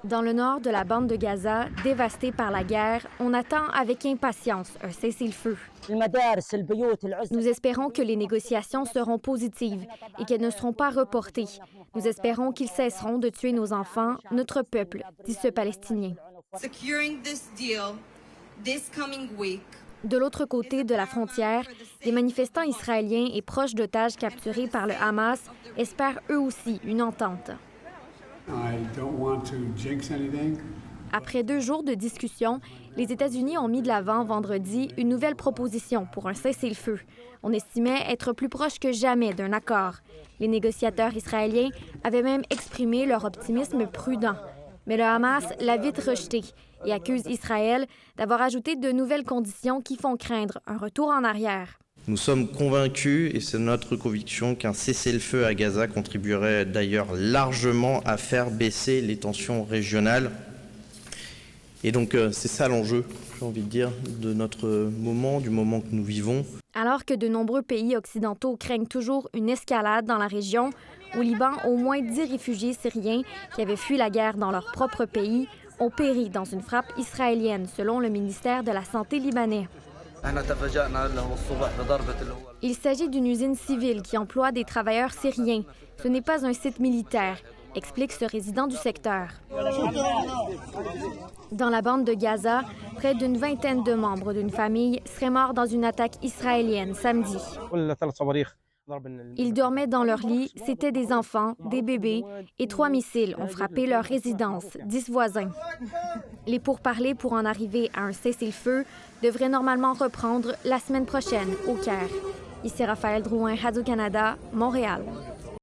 Dans le nord de la bande de Gaza, dévastée par la guerre, on attend avec impatience un cessez-le-feu. Nous espérons que les négociations seront positives et qu'elles ne seront pas reportées. Nous espérons qu'ils cesseront de tuer nos enfants, notre peuple, dit ce Palestinien. De l'autre côté de la frontière, des manifestants israéliens et proches d'otages capturés par le Hamas espèrent eux aussi une entente. Après 2 jours de discussion, les États-Unis ont mis de l'avant vendredi une nouvelle proposition pour un cessez-le-feu. On estimait être plus proche que jamais d'un accord. Les négociateurs israéliens avaient même exprimé leur optimisme prudent. Mais le Hamas l'a vite rejeté et accuse Israël d'avoir ajouté de nouvelles conditions qui font craindre un retour en arrière. Nous sommes convaincus, et c'est notre conviction, qu'un cessez-le-feu à Gaza contribuerait d'ailleurs largement à faire baisser les tensions régionales. Et donc c'est ça l'enjeu, j'ai envie de dire, de notre moment, du moment que nous vivons. Alors que de nombreux pays occidentaux craignent toujours une escalade dans la région, au Liban, au moins 10 réfugiés syriens qui avaient fui la guerre dans leur propre pays ont péri dans une frappe israélienne, selon le ministère de la Santé libanais. Il s'agit d'une usine civile qui emploie des travailleurs syriens. Ce n'est pas un site militaire, explique ce résident du secteur. Dans la bande de Gaza, près d'une vingtaine de membres d'une famille seraient morts dans une attaque israélienne samedi. Ils dormaient dans leur lit, c'étaient des enfants, des bébés, et 3 missiles ont frappé leur résidence, 10 voisins. Les pourparlers pour en arriver à un cessez-le-feu devraient normalement reprendre la semaine prochaine au Caire. Ici Raphaël Drouin, Radio-Canada, Montréal.